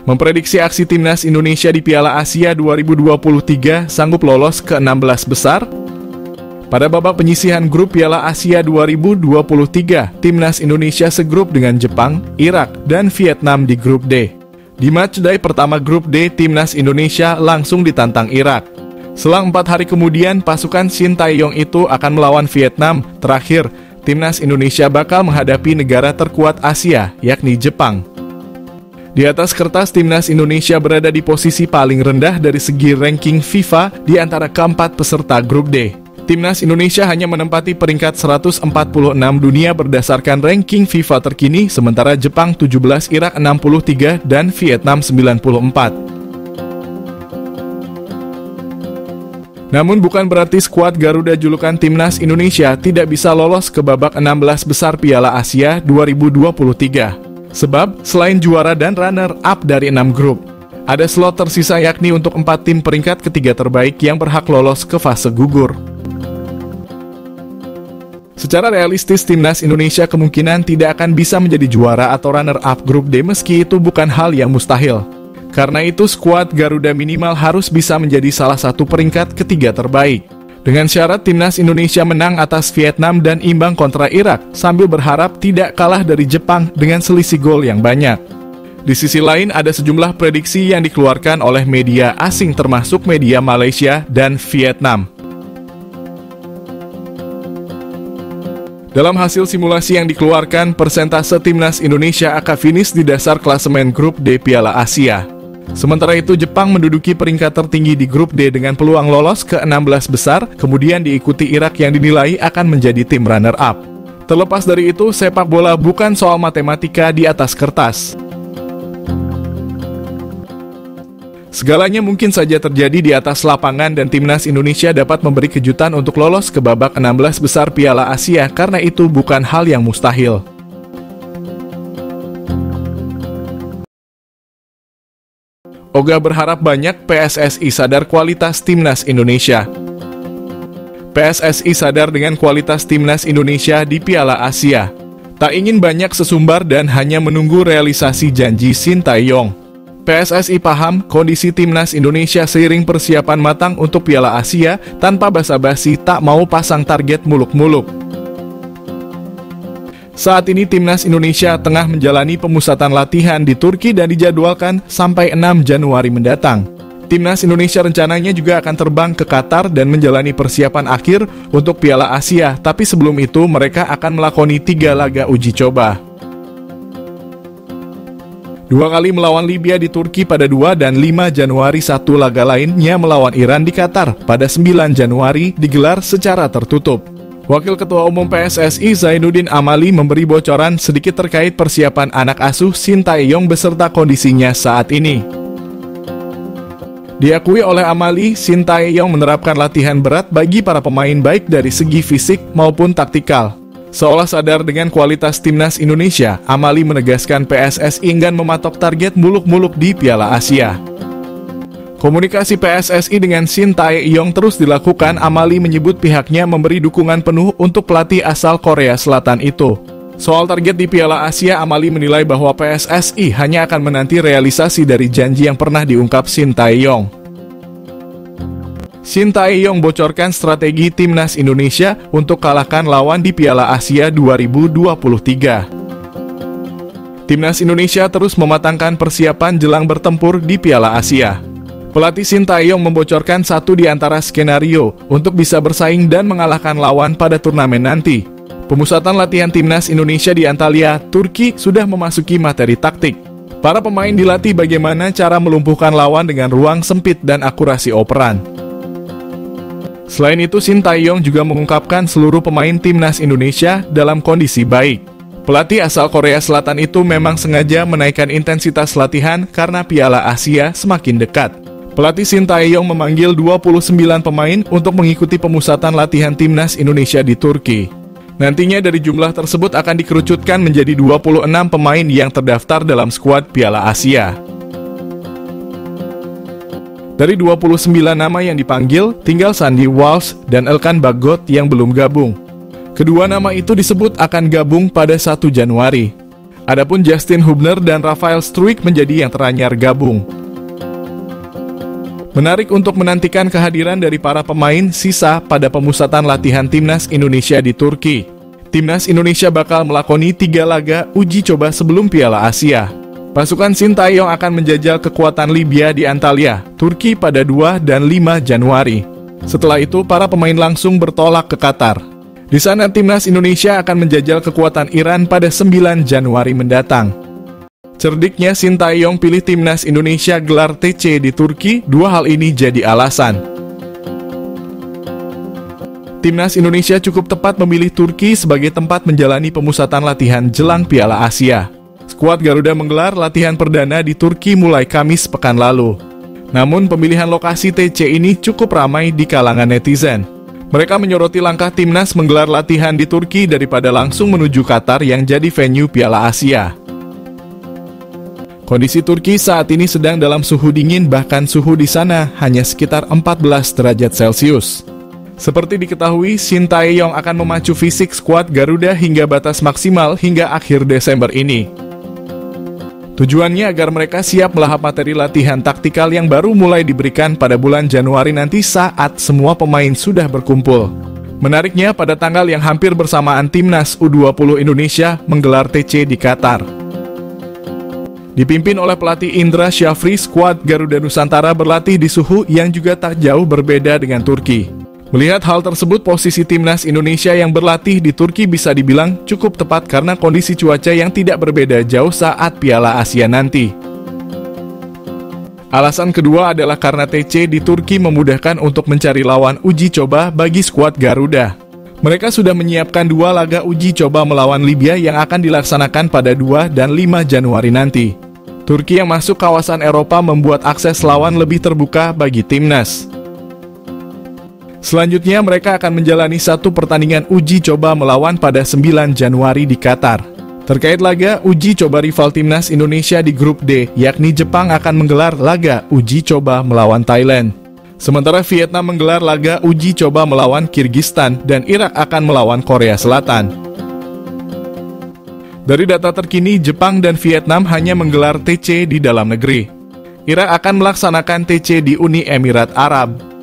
memprediksi aksi timnas Indonesia di Piala Asia 2023 sanggup lolos ke 16 besar. Pada babak penyisihan grup Piala Asia 2023, timnas Indonesia segrup dengan Jepang, Irak, dan Vietnam di grup D. Di matchday pertama grup D, timnas Indonesia langsung ditantang Irak. Selang 4 hari kemudian, pasukan Shin Tae-yong itu akan melawan Vietnam. Terakhir, timnas Indonesia bakal menghadapi negara terkuat Asia, yakni Jepang. Di atas kertas, timnas Indonesia berada di posisi paling rendah dari segi ranking FIFA di antara keempat peserta grup D. Timnas Indonesia hanya menempati peringkat 146 dunia berdasarkan ranking FIFA terkini, sementara Jepang 17, Irak 63, dan Vietnam 94. Namun bukan berarti skuad Garuda julukan timnas Indonesia tidak bisa lolos ke babak 16 besar Piala Asia 2023. Sebab, selain juara dan runner-up dari 6 grup, ada slot tersisa yakni untuk 4 tim peringkat ketiga terbaik yang berhak lolos ke fase gugur. Secara realistis, timnas Indonesia kemungkinan tidak akan bisa menjadi juara atau runner-up grup D meski itu bukan hal yang mustahil. Karena itu, skuad Garuda minimal harus bisa menjadi salah satu peringkat ketiga terbaik. Dengan syarat timnas Indonesia menang atas Vietnam dan imbang kontra Irak, sambil berharap tidak kalah dari Jepang dengan selisih gol yang banyak. Di sisi lain, ada sejumlah prediksi yang dikeluarkan oleh media asing termasuk media Malaysia dan Vietnam. Dalam hasil simulasi yang dikeluarkan, persentase timnas Indonesia akan finish di dasar klasemen grup D Piala Asia. Sementara itu, Jepang menduduki peringkat tertinggi di grup D dengan peluang lolos ke 16 besar, kemudian diikuti Irak yang dinilai akan menjadi tim runner-up. Terlepas dari itu, sepak bola bukan soal matematika di atas kertas. Segalanya mungkin saja terjadi di atas lapangan dan timnas Indonesia dapat memberi kejutan untuk lolos ke babak 16 besar Piala Asia, karena itu bukan hal yang mustahil. Oga berharap banyak PSSI sadar kualitas timnas Indonesia. PSSI sadar dengan kualitas timnas Indonesia di Piala Asia. Tak ingin banyak sesumbar dan hanya menunggu realisasi janji Shin Tae-yong. PSSI paham kondisi timnas Indonesia seiring persiapan matang untuk Piala Asia, tanpa basa-basi, tak mau pasang target muluk-muluk. Saat ini timnas Indonesia tengah menjalani pemusatan latihan di Turki dan dijadwalkan sampai 6 Januari mendatang. Timnas Indonesia rencananya juga akan terbang ke Qatar dan menjalani persiapan akhir untuk Piala Asia, tapi sebelum itu mereka akan melakoni 3 laga uji coba. 2 kali melawan Libya di Turki pada 2 dan 5 Januari, 1 laga lainnya melawan Iran di Qatar pada 9 Januari digelar secara tertutup. Wakil Ketua Umum PSSI Zainuddin Amali memberi bocoran sedikit terkait persiapan anak asuh Shin Tae-yong beserta kondisinya saat ini. Diakui oleh Amali, Shin Tae-yong menerapkan latihan berat bagi para pemain baik dari segi fisik maupun taktikal. Seolah sadar dengan kualitas timnas Indonesia, Amali menegaskan PSSI enggan mematok target muluk-muluk di Piala Asia. Komunikasi PSSI dengan Shin Tae-yong terus dilakukan. Amali menyebut pihaknya memberi dukungan penuh untuk pelatih asal Korea Selatan itu. Soal target di Piala Asia, Amali menilai bahwa PSSI hanya akan menanti realisasi dari janji yang pernah diungkap Shin Tae-yong. Shin Tae-yong bocorkan strategi timnas Indonesia untuk kalahkan lawan di Piala Asia 2023. Timnas Indonesia terus mematangkan persiapan jelang bertempur di Piala Asia. Pelatih Shin Tae-yong membocorkan satu di antara skenario untuk bisa bersaing dan mengalahkan lawan pada turnamen nanti. Pemusatan latihan timnas Indonesia di Antalya, Turki sudah memasuki materi taktik. Para pemain dilatih bagaimana cara melumpuhkan lawan dengan ruang sempit dan akurasi operan. Selain itu, Shin Tae-yong juga mengungkapkan seluruh pemain timnas Indonesia dalam kondisi baik. Pelatih asal Korea Selatan itu memang sengaja menaikkan intensitas latihan karena Piala Asia semakin dekat. Pelatih Shin Tae-yong memanggil 29 pemain untuk mengikuti pemusatan latihan timnas Indonesia di Turki. Nantinya dari jumlah tersebut akan dikerucutkan menjadi 26 pemain yang terdaftar dalam skuad Piala Asia. Dari 29 nama yang dipanggil, tinggal Sandy Walsh dan Elkan Bagot yang belum gabung. Kedua nama itu disebut akan gabung pada 1 Januari. Adapun Justin Hubner dan Rafael Struijk menjadi yang teranyar gabung. Menarik untuk menantikan kehadiran dari para pemain sisa pada pemusatan latihan Timnas Indonesia di Turki. Timnas Indonesia bakal melakoni 3 laga uji coba sebelum Piala Asia. Pasukan Sintayong akan menjajal kekuatan Libya di Antalya, Turki pada 2 dan 5 Januari. Setelah itu, para pemain langsung bertolak ke Qatar. Di sana, Timnas Indonesia akan menjajal kekuatan Iran pada 9 Januari mendatang. Cerdiknya Sintayong pilih Timnas Indonesia gelar TC di Turki, 2 hal ini jadi alasan. Timnas Indonesia cukup tepat memilih Turki sebagai tempat menjalani pemusatan latihan jelang Piala Asia. Skuad Garuda menggelar latihan perdana di Turki mulai Kamis pekan lalu. Namun pemilihan lokasi TC ini cukup ramai di kalangan netizen. Mereka menyoroti langkah Timnas menggelar latihan di Turki daripada langsung menuju Qatar yang jadi venue Piala Asia. Kondisi Turki saat ini sedang dalam suhu dingin, bahkan suhu di sana hanya sekitar 14 derajat Celcius. Seperti diketahui, Sintayong akan memacu fisik skuad Garuda hingga batas maksimal hingga akhir Desember ini. Tujuannya agar mereka siap melahap materi latihan taktikal yang baru mulai diberikan pada bulan Januari nanti saat semua pemain sudah berkumpul. Menariknya, pada tanggal yang hampir bersamaan Timnas U20 Indonesia menggelar TC di Qatar. Dipimpin oleh pelatih Indra Syafri, skuad Garuda Nusantara berlatih di suhu yang juga tak jauh berbeda dengan Turki. Melihat hal tersebut, posisi Timnas Indonesia yang berlatih di Turki bisa dibilang cukup tepat karena kondisi cuaca yang tidak berbeda jauh saat Piala Asia nanti. Alasan kedua adalah karena TC di Turki memudahkan untuk mencari lawan uji coba bagi skuad Garuda. Mereka sudah menyiapkan 2 laga uji coba melawan Libya yang akan dilaksanakan pada 2 dan 5 Januari nanti. Turki yang masuk kawasan Eropa membuat akses lawan lebih terbuka bagi Timnas. Selanjutnya mereka akan menjalani 1 pertandingan uji coba melawan pada 9 Januari di Qatar. Terkait laga uji coba rival Timnas Indonesia di grup D, yakni Jepang akan menggelar laga uji coba melawan Thailand. Sementara Vietnam menggelar laga uji coba melawan Kirgistan dan Irak akan melawan Korea Selatan. Dari data terkini, Jepang dan Vietnam hanya menggelar TC di dalam negeri. Irak akan melaksanakan TC di Uni Emirat Arab.